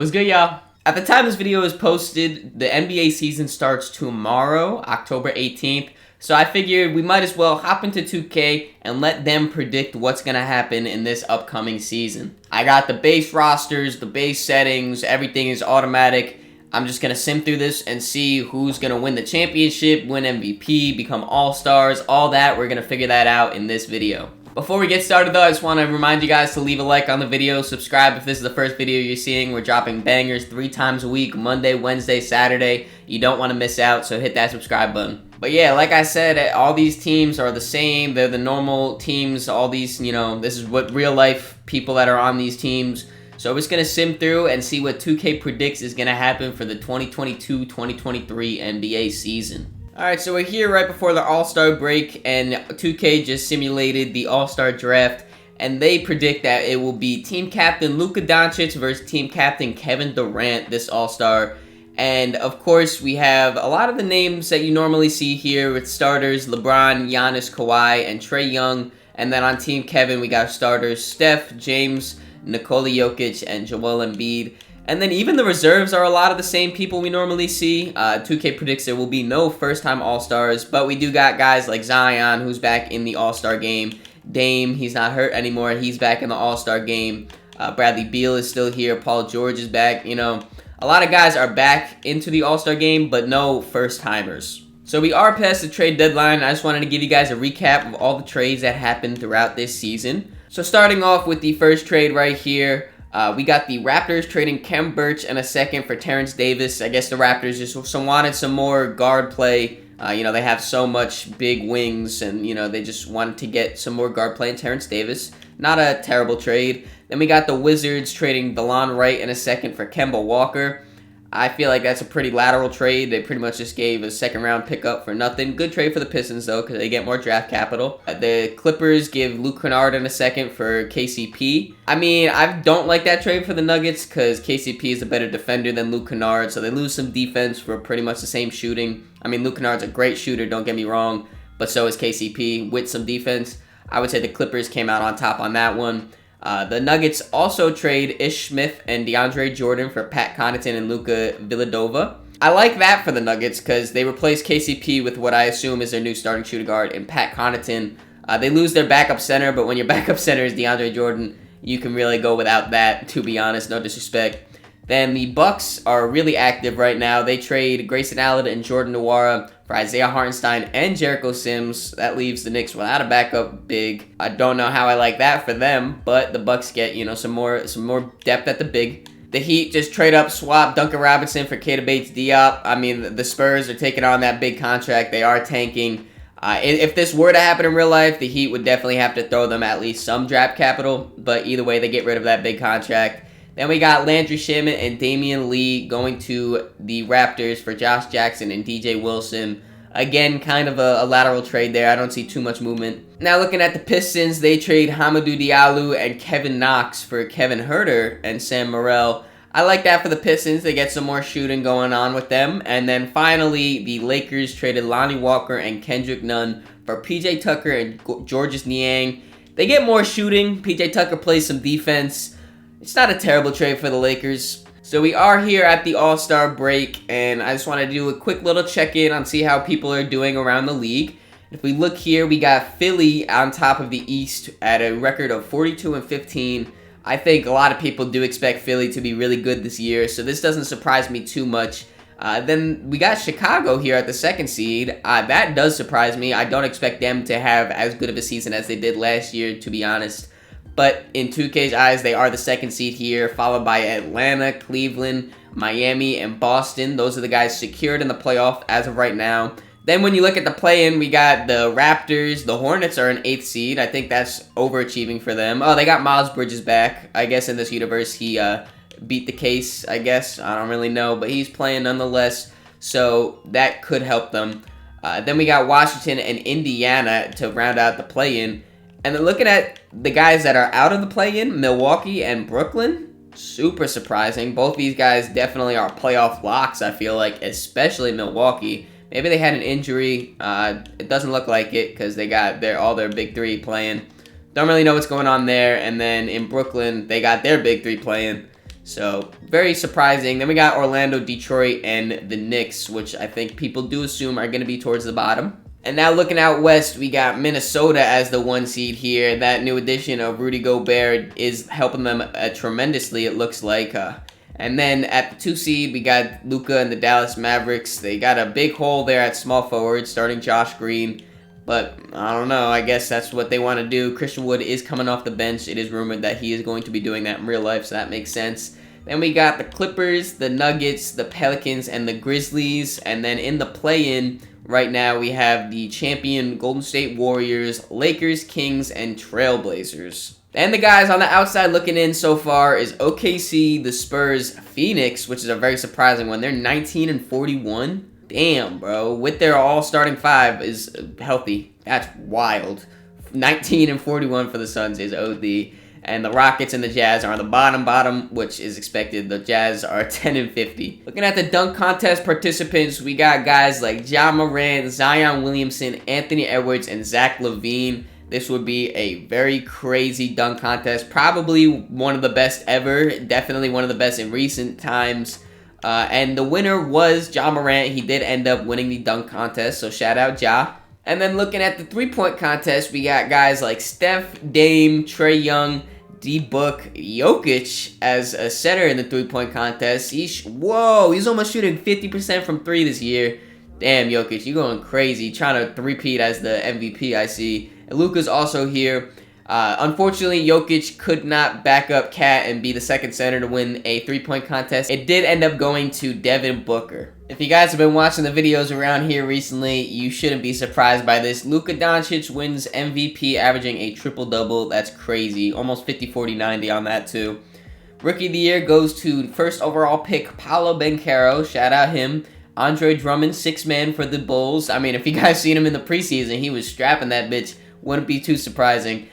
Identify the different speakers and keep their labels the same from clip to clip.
Speaker 1: What's good, y'all? At the time this video is posted, the NBA season starts tomorrow, October 18th. So I figured we might as well hop into 2K and let them predict what's going to happen in this upcoming season. I got the base rosters, the base settings, everything is automatic. I'm just going to sim through this and see who's going to win the championship, win MVP, become all-stars, all that. We're going to figure that out in this video. Before we get started though, I just want to remind you guys to leave a like on the video, subscribe if this is the first video you're seeing. We're dropping bangers 3 times a week, Monday, Wednesday, Saturday. You don't want to miss out, so hit that subscribe button. But yeah, like I said, all these teams are the same. They're the normal teams. All these, this is what real life people that are on these teams. So we're just going to sim through and see what 2K predicts is going to happen for the 2022-2023 NBA season. Alright, so we're here right before the All-Star break, and 2K just simulated the All-Star draft, and they predict that it will be team captain Luka Doncic versus team captain Kevin Durant this All-Star. And of course, we have a lot of the names that you normally see here with starters: LeBron, Giannis, Kawhi, and Trae Young. And then on team Kevin, we got starters Steph, James, Nikola Jokic, and Joel Embiid. And then even the reserves are a lot of the same people we normally see. 2K predicts there will be no first-time All-Stars, but we do got guys like Zion, who's back in the All-Star game. Dame, he's not hurt anymore. He's back in the All-Star game. Bradley Beal is still here. Paul George is back. A lot of guys are back into the All-Star game, but no first-timers. So we are past the trade deadline. I just wanted to give you guys a recap of all the trades that happened throughout this season. So starting off with the first trade right here, we got the Raptors trading Khem Birch and a second for Terrence Davis. I guess the Raptors just wanted some more guard play. They have so much big wings, and, they just wanted to get some more guard play in Terrence Davis. Not a terrible trade. Then we got the Wizards trading DeLon Wright and a second for Kemba Walker. I feel like that's a pretty lateral trade. They pretty much just gave a second-round pickup for nothing. Good trade for the Pistons, though, because they get more draft capital. The Clippers give Luke Kennard and a second for KCP. I mean, I don't like that trade for the Nuggets because KCP is a better defender than Luke Kennard, so they lose some defense for pretty much the same shooting. I mean, Luke Kennard's a great shooter, don't get me wrong, but so is KCP with some defense. I would say the Clippers came out on top on that one. The Nuggets also trade Ish Smith and DeAndre Jordan for Pat Connaughton and Luka Villadova. I like that for the Nuggets because they replace KCP with what I assume is their new starting shooting guard in Pat Connaughton. They lose their backup center, but when your backup center is DeAndre Jordan, you can really go without that, to be honest, no disrespect. Then the Bucks are really active right now. They trade Grayson Allen and Jordan Nwora for Isaiah Hartenstein and Jericho Sims. That leaves the Knicks without a backup big. I don't know how I like that for them, but the Bucks get, some more depth at the big. The Heat just trade up, swap Duncan Robinson for Keita Bates-Diop. I mean, the Spurs are taking on that big contract. They are tanking. If this were to happen in real life, the Heat would definitely have to throw them at least some draft capital, but either way, they get rid of that big contract. Then we got Landry Shamet and Damian Lee going to the Raptors for Josh Jackson and DJ Wilson. Again, kind of a lateral trade there. I don't see too much movement. Now looking at the Pistons, they trade Hamidou Diallo and Kevin Knox for Kevin Huerter and Sam Morrell. I like that for the Pistons. They get some more shooting going on with them. And then finally, the Lakers traded Lonnie Walker and Kendrick Nunn for PJ Tucker and Georges Niang. They get more shooting. PJ Tucker plays some defense. It's not a terrible trade for the Lakers. So we are here at the All-Star break, and I just want to do a quick little check-in on see how people are doing around the league. If we look here, we got Philly on top of the East at a record of 42-15. I think a lot of people do expect Philly to be really good this year, so this doesn't surprise me too much. Then we got Chicago here at the 2nd seed. That does surprise me. I don't expect them to have as good of a season as they did last year, to be honest. But in 2K's eyes, they are the 2nd seed here, followed by Atlanta, Cleveland, Miami, and Boston. Those are the guys secured in the playoff as of right now. Then when you look at the play-in, we got the Raptors. The Hornets are an 8th seed. I think that's overachieving for them. Oh, they got Miles Bridges back. I guess in this universe, he beat the case, I guess. I don't really know, but he's playing nonetheless. So that could help them. Then we got Washington and Indiana to round out the play-in. And then looking at the guys that are out of the play-in, Milwaukee and Brooklyn, super surprising. Both these guys definitely are playoff locks, I feel like, especially Milwaukee. Maybe they had an injury. It doesn't look like it because they got all their big three playing. Don't really know what's going on there. And then in Brooklyn, they got their big three playing. So, very surprising. Then we got Orlando, Detroit, and the Knicks, which I think people do assume are going to be towards the bottom. And now looking out west, we got Minnesota as the 1 seed here. That new addition of Rudy Gobert is helping them tremendously, it looks like. And then at the 2 seed, we got Luka and the Dallas Mavericks. They got a big hole there at small forward, starting Josh Green. But I don't know, I guess that's what they want to do. Christian Wood is coming off the bench. It is rumored that he is going to be doing that in real life, so that makes sense. Then we got the Clippers, the Nuggets, the Pelicans, and the Grizzlies. And then in the play-in, right now we have the champion Golden State Warriors, Lakers, Kings, and Trailblazers. And the guys on the outside looking in so far is OKC, the Spurs, Phoenix, which is a very surprising one. They're 19-41. Damn, bro. With their all-starting 5 is healthy. That's wild. 19-41 for the Suns is OD. And the Rockets and the Jazz are on the bottom, which is expected. The Jazz are 10-50. Looking at the dunk contest participants, we got guys like Ja Morant, Zion Williamson, Anthony Edwards, and Zach LaVine. This would be a very crazy dunk contest. Probably one of the best ever. Definitely one of the best in recent times. And the winner was Ja Morant. He did end up winning the dunk contest, so shout out Ja. And then looking at the three-point contest, we got guys like Steph, Dame, Trae Young, D-Book, Jokic as a center in the three-point contest. He's almost shooting 50% from 3 this year. Damn, Jokic, you going crazy, trying to three-peat as the MVP, I see. And Luka's also here. Unfortunately, Jokic could not back up Cat and be the second center to win a three-point contest. It did end up going to Devin Booker. If you guys have been watching the videos around here recently, you shouldn't be surprised by this. Luka Doncic wins MVP, averaging a triple-double. That's crazy. Almost 50-40-90 on that, too. Rookie of the Year goes to first overall pick Paolo Banchero. Shout out him. Andre Drummond, 6-man for the Bulls. I mean, if you guys seen him in the preseason, he was strapping that bitch. Wouldn't be too surprising.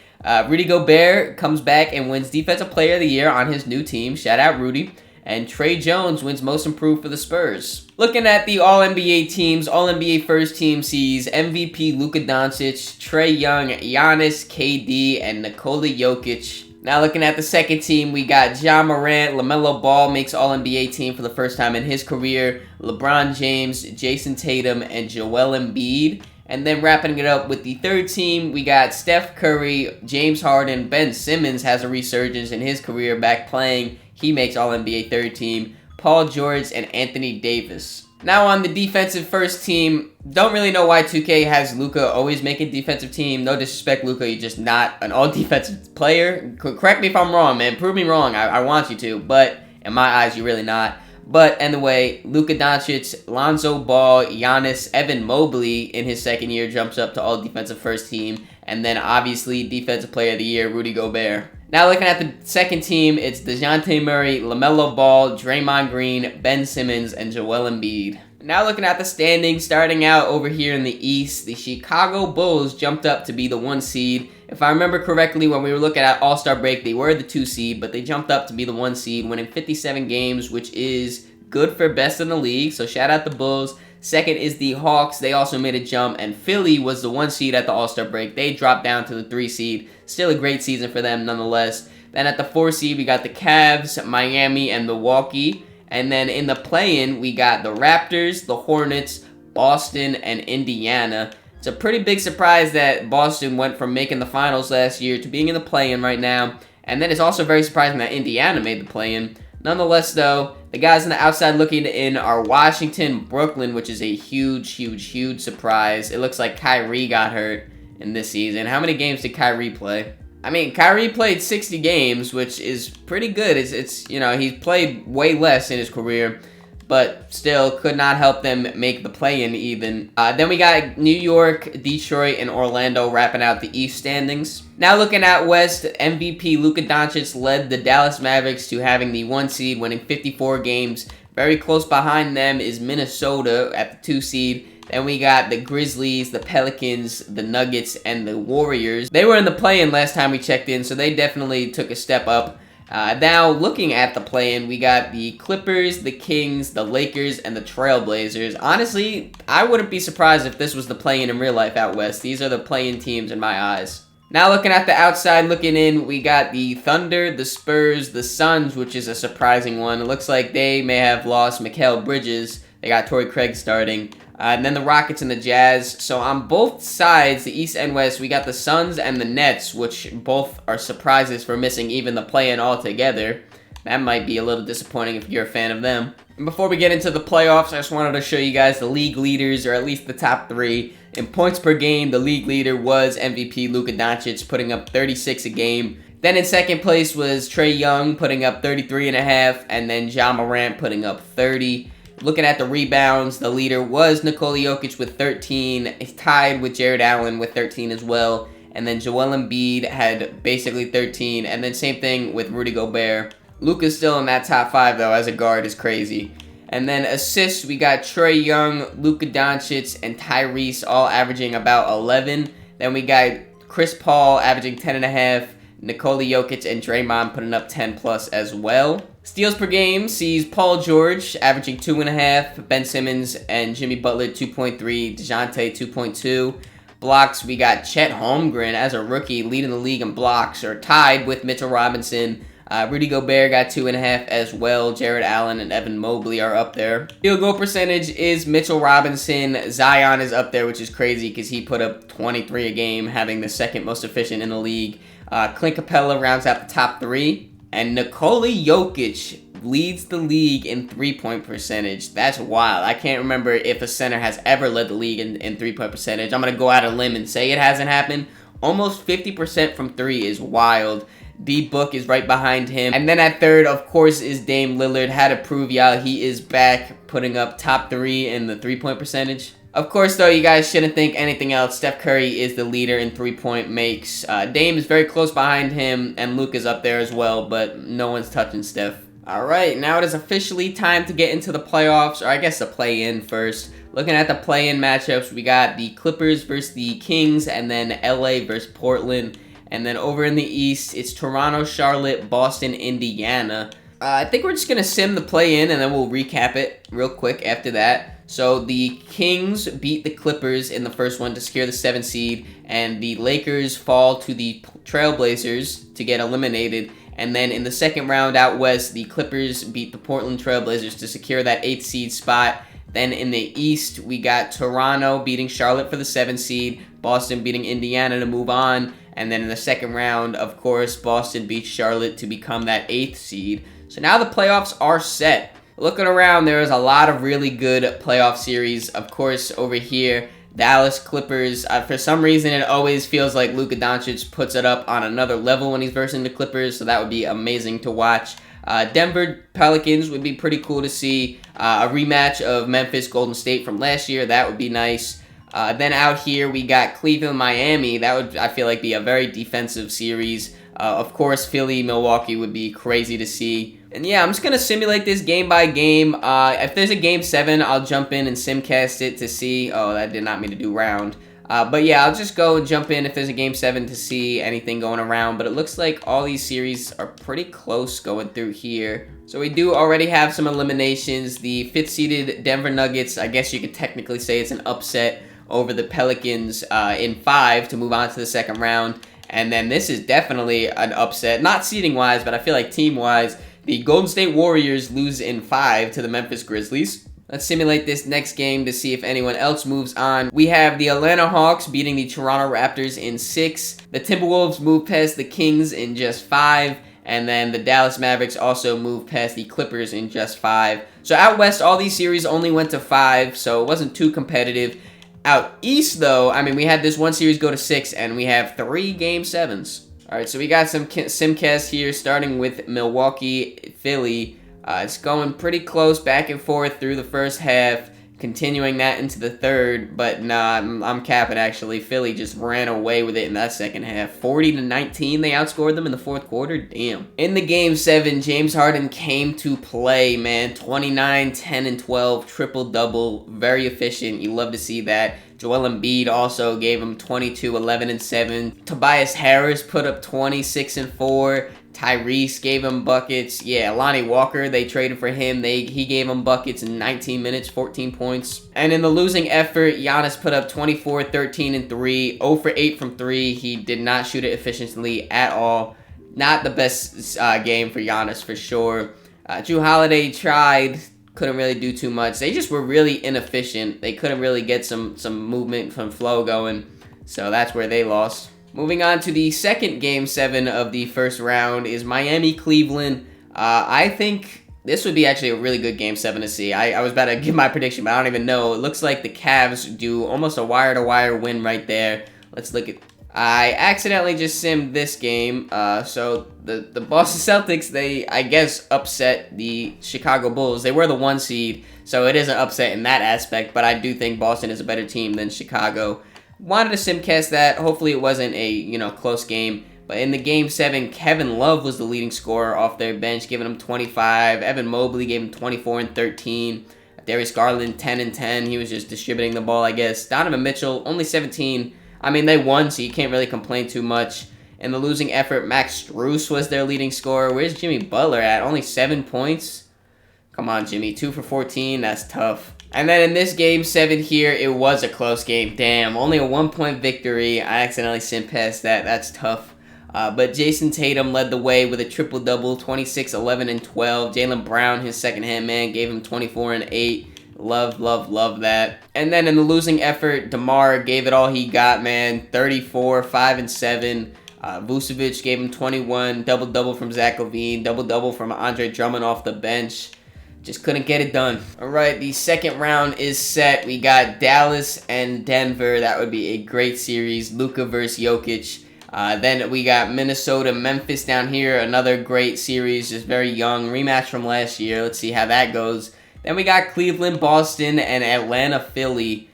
Speaker 1: Rudy Gobert comes back and wins Defensive Player of the Year on his new team. Shout out Rudy. And Trey Jones wins Most Improved for the Spurs. Looking at the All-NBA teams, All-NBA first team sees MVP Luka Doncic, Trae Young, Giannis, KD, and Nikola Jokic. Now looking at the second team, we got Ja Morant, LaMelo Ball makes All-NBA team for the first time in his career, LeBron James, Jason Tatum, and Joel Embiid. And then wrapping it up with the third team, we got Steph Curry, James Harden, Ben Simmons has a resurgence in his career back playing. He makes All-NBA third team, Paul George, and Anthony Davis. Now on the defensive first team, don't really know why 2K has Luka always make a defensive team. No disrespect, Luka, you're just not an all-defensive player. Correct me if I'm wrong, man. Prove me wrong. I want you to, but in my eyes, you're really not. But anyway, Luka Doncic, Lonzo Ball, Giannis, Evan Mobley in his second year jumps up to all defensive first team. And then obviously Defensive Player of the Year, Rudy Gobert. Now looking at the second team, it's DeJounte Murray, LaMelo Ball, Draymond Green, Ben Simmons, and Joel Embiid. Now looking at the standings, starting out over here in the East, the Chicago Bulls jumped up to be the 1 seed. If I remember correctly, when we were looking at All-Star break, they were the 2 seed, but they jumped up to be the 1 seed, winning 57 games, which is good for best in the league, so shout out the Bulls. Second is the Hawks. They also made a jump, and Philly was the 1 seed at the All-Star break. They dropped down to the 3 seed. Still a great season for them nonetheless. Then at the 4 seed, we got the Cavs, Miami, and Milwaukee. And then in the play-in, we got the Raptors, the Hornets, Boston, and Indiana. It's a pretty big surprise that Boston went from making the finals last year to being in the play-in right now. And then it's also very surprising that Indiana made the play-in. Nonetheless, though, the guys on the outside looking in are Washington, Brooklyn, which is a huge surprise. It looks like Kyrie got hurt in this season. How many games did Kyrie play? I mean, Kyrie played 60 games, which is pretty good. It's you know, he's played way less in his career, but still could not help them make the play-in even. Then we got New York, Detroit, and Orlando wrapping out the East standings. Now looking at West, MVP Luka Doncic led the Dallas Mavericks to having the 1 seed, winning 54 games. Very close behind them is Minnesota at the 2 seed. Then we got the Grizzlies, the Pelicans, the Nuggets, and the Warriors. They were in the play-in last time we checked in, so they definitely took a step up. Now, looking at the play-in, we got the Clippers, the Kings, the Lakers, and the Trailblazers. Honestly, I wouldn't be surprised if this was the play-in real life out west. These are the play-in teams in my eyes. Now looking at the outside, looking in, we got the Thunder, the Spurs, the Suns, which is a surprising one. It looks like they may have lost Mikal Bridges. They got Torrey Craig starting. And then the Rockets and the Jazz. So on both sides, the East and West, we got the Suns and the Nets, which both are surprises for missing even the play-in altogether. That might be a little disappointing if you're a fan of them. And before we get into the playoffs, I just wanted to show you guys the league leaders, or at least the top three. In points per game, the league leader was MVP Luka Doncic, putting up 36 a game. Then in second place was Trae Young, putting up 33.5, and then Ja Morant putting up 30. Looking at the rebounds, the leader was Nikola Jokic with 13, tied with Jared Allen with 13 as well. And then Joel Embiid had basically 13, and then same thing with Rudy Gobert. Luka's still in that top 5 though, as a guard is crazy. And then assists, we got Trae Young, Luka Doncic, and Tyrese all averaging about 11. Then we got Chris Paul averaging 10.5, Nikola Jokic and Draymond putting up 10 plus as well. Steals per game sees Paul George averaging 2.5, Ben Simmons and Jimmy Butler 2.3, DeJounte 2.2. Blocks, we got Chet Holmgren as a rookie leading the league in blocks, or tied with Mitchell Robinson. Rudy Gobert got 2.5 as well. Jared Allen and Evan Mobley are up there. Field goal percentage is Mitchell Robinson. Zion is up there, which is crazy because he put up 23 a game, having the second most efficient in the league. Clint Capella rounds out the top 3. And Nikola Jokic leads the league in three-point percentage. That's wild. I can't remember if a center has ever led the league in three-point percentage. I'm going to go out on a limb and say it hasn't happened. Almost 50% from 3 is wild. D-Book is right behind him. And then at third, of course, is Dame Lillard. Had to prove y'all he is back, putting up top 3 in the three-point percentage. Of course, though, you guys shouldn't think anything else. Steph Curry is the leader in three-point makes. Dame is very close behind him, and Luke is up there as well, but no one's touching Steph. All right, now it is officially time to get into the playoffs, or I guess the play-in first. Looking at the play-in matchups, we got the Clippers versus the Kings, and then LA versus Portland. And then over in the East, it's Toronto, Charlotte, Boston, Indiana. I think we're just going to sim the play-in, and then we'll recap it real quick after that. So the Kings beat the Clippers in the first one to secure the 7th seed, and the Lakers fall to the Trailblazers to get eliminated. And then in the second round out west, the Clippers beat the Portland Trailblazers to secure that 8th seed spot. Then in the East, we got Toronto beating Charlotte for the 7th seed, Boston beating Indiana to move on. And then in the second round, of course, Boston beats Charlotte to become that 8th seed. So now the playoffs are set. Looking around, there is a lot of really good playoff series. Of course, over here, Dallas Clippers. For some reason, it always feels like Luka Doncic puts it up on another level when he's versing the Clippers, so that would be amazing to watch. Denver Pelicans would be pretty cool to see. A rematch of Memphis Golden State from last year, that would be nice. Then out here, we got Cleveland Miami. That would, I feel like, be a very defensive series. Of course, Philly Milwaukee would be crazy to see. And yeah, I'm just going to simulate this game by game. If there's a game 7, I'll jump in and simcast it to see. Oh, that did not mean to do round. But yeah, I'll just go and jump in if there's a game 7 to see anything going around. But it looks like all these series are pretty close going through here. So we do already have some eliminations. The 5th seeded Denver Nuggets, I guess you could technically say it's an upset over the Pelicans in 5 to move on to the second round. And then this is definitely an upset, not seeding-wise, but I feel like team-wise. The Golden State Warriors lose in 5 to the Memphis Grizzlies. Let's simulate this next game to see if anyone else moves on. We have the Atlanta Hawks beating the Toronto Raptors in 6. The Timberwolves move past the Kings in just 5. And then the Dallas Mavericks also moved past the Clippers in just 5. So out west, all these series only went to 5, so it wasn't too competitive. Out east, though, I mean, we had this one series go to 6, and we have 3 game 7s. All right, so we got some simcasts here, starting with Milwaukee, Philly. It's going pretty close back and forth through the first half, continuing that into the third. But nah, I'm capping, actually. Philly just ran away with it in that second half. 40-19, they outscored them in the fourth quarter. Damn. In the game 7, James Harden came to play, man. 29, 10, and 12, triple-double. Very efficient. You love to see that. Joel Embiid also gave him 22, 11, and 7. Tobias Harris put up 26 and 4. Tyrese gave him buckets. Yeah, Lonnie Walker, they traded for him. He gave him buckets in 19 minutes, 14 points. And in the losing effort, Giannis put up 24, 13, and 3. 0 for 8 from 3. He did not shoot it efficiently at all. Not the best game for Giannis for sure. Jrue Holiday tried, couldn't really do too much. They just were really inefficient. They couldn't really get some movement from flow going. So that's where they lost. Moving on to the second Game 7 of the first round is Miami-Cleveland. I think this would be actually a really good Game 7 to see. I was about to give my prediction, but I don't even know. It looks like the Cavs do almost a wire-to-wire win right there. Let's look at... I accidentally just simmed this game. So the Boston Celtics, they, I guess, upset the Chicago Bulls. They were the 1 seed, so it is an upset in that aspect, but I do think Boston is a better team than Chicago. Wanted to simcast that. Hopefully it wasn't a, close game. But in the Game 7, Kevin Love was the leading scorer off their bench, giving him 25. Evan Mobley gave him 24 and 13. Darius Garland, 10 and 10. He was just distributing the ball, I guess. Donovan Mitchell, only 17. I mean, they won, so you can't really complain too much. In the losing effort, Max Strus was their leading scorer. Where's Jimmy Butler at? Only 7 points? Come on, Jimmy. 2 for 14. That's tough. And then in this Game 7 here, it was a close game. Damn, only a 1-point victory. I accidentally simmed past that. That's tough. But Jason Tatum led the way with a triple-double, 26, 11, and 12. Jaylen Brown, his second-hand man, gave him 24 and 8. Love, love, love that. And then in the losing effort, DeMar gave it all he got, man. 34, 5, and 7. Vucevic gave him 21. Double-double from Zach LaVine. Double-double from Andre Drummond off the bench. Just couldn't get it done. All right, the second round is set. We got Dallas and Denver. That would be a great series. Luka versus Jokic. Then we got Minnesota, Memphis down here. Another great series, just very young. Rematch from last year. Let's see how that goes. Then we got Cleveland, Boston, and Atlanta, Philly.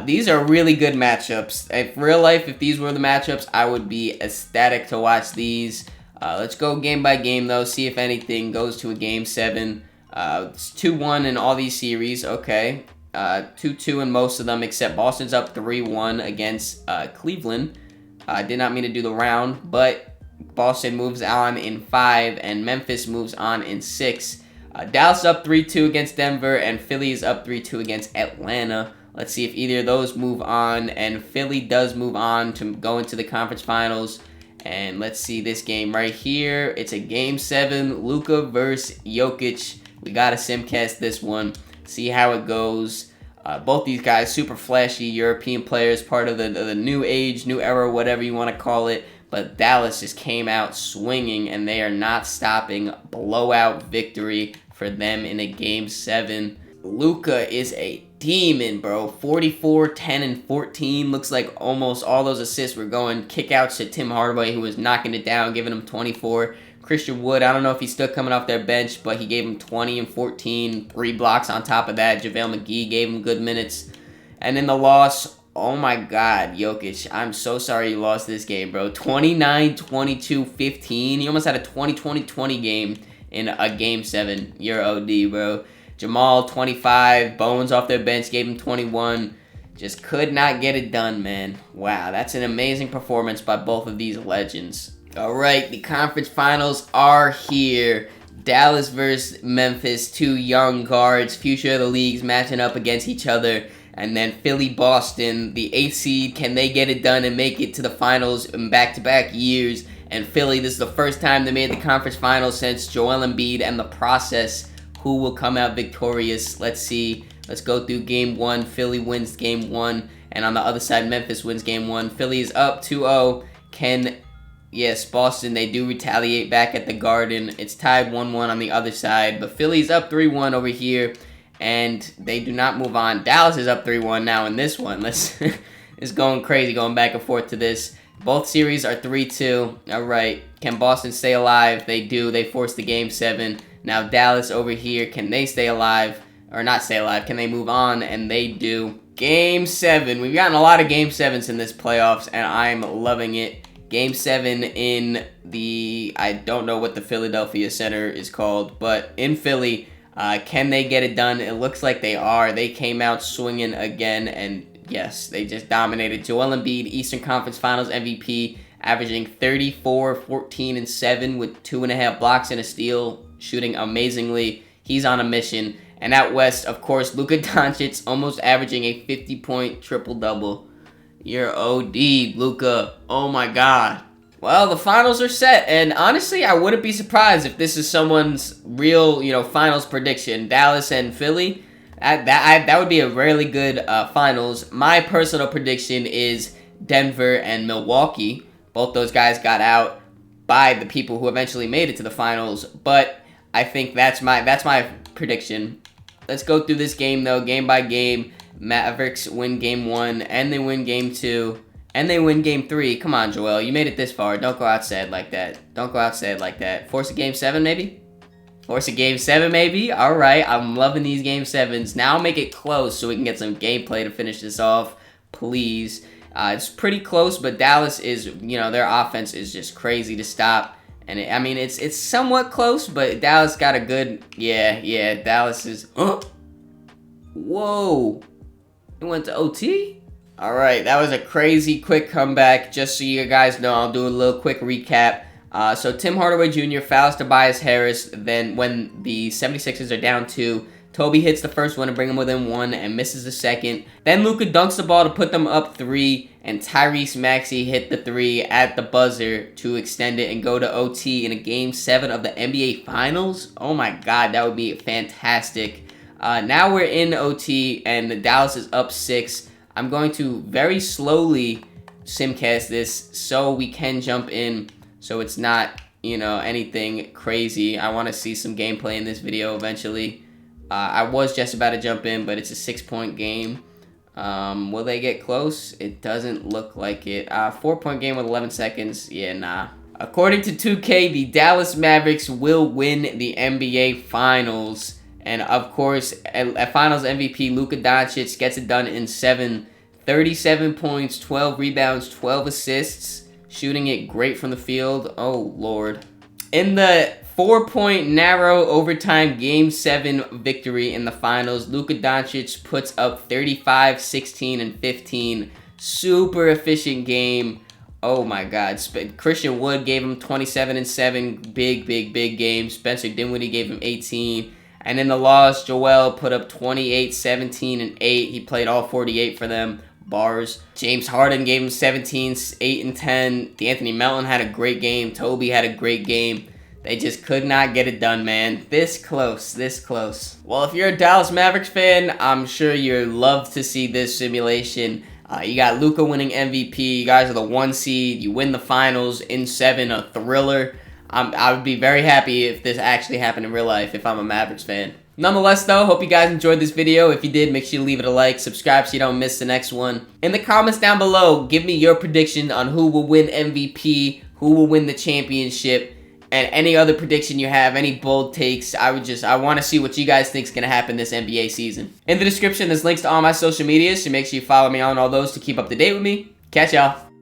Speaker 1: These are really good matchups. In real life, if these were the matchups, I would be ecstatic to watch these. Let's go game by game, though. See if anything goes to a Game 7. It's 2-1 in all these series. Okay. 2-2 in most of them, except Boston's up 3-1 against Cleveland. I did not mean to do the round, but Boston moves on in 5, and Memphis moves on in 6. Dallas up 3-2 against Denver, and Philly is up 3-2 against Atlanta. Let's see if either of those move on, and Philly does move on to go into the conference finals. And let's see this game right here. It's a Game 7, Luka versus Jokic. We got to simcast this one, see how it goes. Both these guys, super flashy European players, part of the new age, new era, whatever you want to call it. But Dallas just came out swinging, and they are not stopping. Blowout victory for them in a Game 7. Luka is a demon, bro. 44, 10, and 14. Looks like almost all those assists were going kickouts to Tim Hardaway, who was knocking it down, giving him 24. Christian Wood, I don't know if he's still coming off their bench, but he gave him 20 and 14. 3 blocks on top of that. JaVale McGee gave him good minutes. And in the loss, oh my God, Jokic, I'm so sorry you lost this game, bro. 29, 22, 15. You almost had a 20-20-20 game in a Game 7. You're OD, bro. Jamal, 25. Bones off their bench, gave him 21. Just could not get it done, man. Wow, that's an amazing performance by both of these legends. All right, the conference finals are here. Dallas versus Memphis, 2 young guards, future of the leagues matching up against each other. And then Philly, Boston, the 8th seed. Can they get it done and make it to the finals in back-to-back years? And Philly, this is the first time they made the conference finals since Joel Embiid and the process. Who will come out victorious? Let's see. Let's go through Game 1. Philly wins Game 1. And on the other side, Memphis wins Game 1. Philly is up 2-0. Yes, Boston, they do retaliate back at the Garden. It's tied 1-1 on the other side. But Philly's up 3-1 over here. And they do not move on. Dallas is up 3-1 now in this one. It's going crazy, going back and forth to this. Both series are 3-2. All right. Can Boston stay alive? They do. They force the Game 7. Now Dallas over here. Can they stay alive? Or not stay alive. Can they move on? And they do. Game 7. We've gotten a lot of Game 7s in this playoffs, and I'm loving it. Game 7 in the, I don't know what the Philadelphia Center is called, but in Philly, can they get it done? It looks like they are. They came out swinging again, and yes, they just dominated. Joel Embiid, Eastern Conference Finals MVP, averaging 34, 14, and 7 with 2.5 blocks and a steal, shooting amazingly. He's on a mission. And out west, of course, Luka Doncic almost averaging a 50-point triple-double. You're OD, Luka. Oh my God. Well, the finals are set, and honestly, I wouldn't be surprised if this is someone's real, finals prediction. Dallas and Philly. That would be a really good finals. My personal prediction is Denver and Milwaukee. Both those guys got out by the people who eventually made it to the finals, but I think that's my prediction. Let's go through this game, though, game by game. Mavericks win game 1, and they win game 2, and they win game 3. Come on, Joel. You made it this far. Don't go outside like that. Don't go outside like that. Force a game 7, maybe? Force a game 7, maybe? All right. I'm loving these game 7s. Now make it close so we can get some gameplay to finish this off. Please. It's pretty close, but Dallas is, their offense is just crazy to stop. And it's somewhat close, but Dallas got a good, yeah, Dallas is, whoa, it went to OT? All right, that was a crazy quick comeback. Just so you guys know, I'll do a little quick recap. So Tim Hardaway Jr. fouls Tobias Harris, then when the 76ers are down 2, Toby hits the first one to bring them within 1 and misses the second. Then Luka dunks the ball to put them up 3, and Tyrese Maxey hit the 3 at the buzzer to extend it and go to OT in a Game 7 of the NBA Finals. Oh my God, that would be fantastic. Now we're in OT, and the Dallas is up 6. I'm going to very slowly simcast this so we can jump in, so it's not, anything crazy. I want to see some gameplay in this video eventually. I was just about to jump in, but it's a 6-point game. Will they get close? It doesn't look like it. 4-point game with 11 seconds. Yeah, nah. According to 2K, the Dallas Mavericks will win the NBA Finals. And, of course, a Finals MVP, Luka Doncic, gets it done in 7. 37 points, 12 rebounds, 12 assists. Shooting it great from the field. Oh, Lord. In the 4-point narrow overtime Game 7 victory in the finals, Luka Doncic puts up 35, 16, and 15. Super efficient game. Oh my God. Christian Wood gave him 27 and 7. Big game. Spencer Dinwiddie gave him 18. And in the loss, Joel put up 28, 17, and 8. He played all 48 for them. Bars. James Harden gave him 17, 8, and 10. D'Anthony Melton had a great game. Toby had a great game. They just could not get it done, man. This close. Well, if you're a Dallas Mavericks fan, I'm sure you'd love to see this simulation. You got Luka winning MVP. You guys are the 1 seed. You win the finals in 7, a thriller. I would be very happy if this actually happened in real life if I'm a Mavericks fan. Nonetheless, though, hope you guys enjoyed this video. If you did, make sure you leave it a like, subscribe so you don't miss the next one. In the comments down below, give me your prediction on who will win MVP, who will win the championship, and any other prediction you have, any bold takes. I want to see what you guys think is going to happen this NBA season. In the description, there's links to all my social media, so make sure you follow me on all those to keep up to date with me. Catch y'all.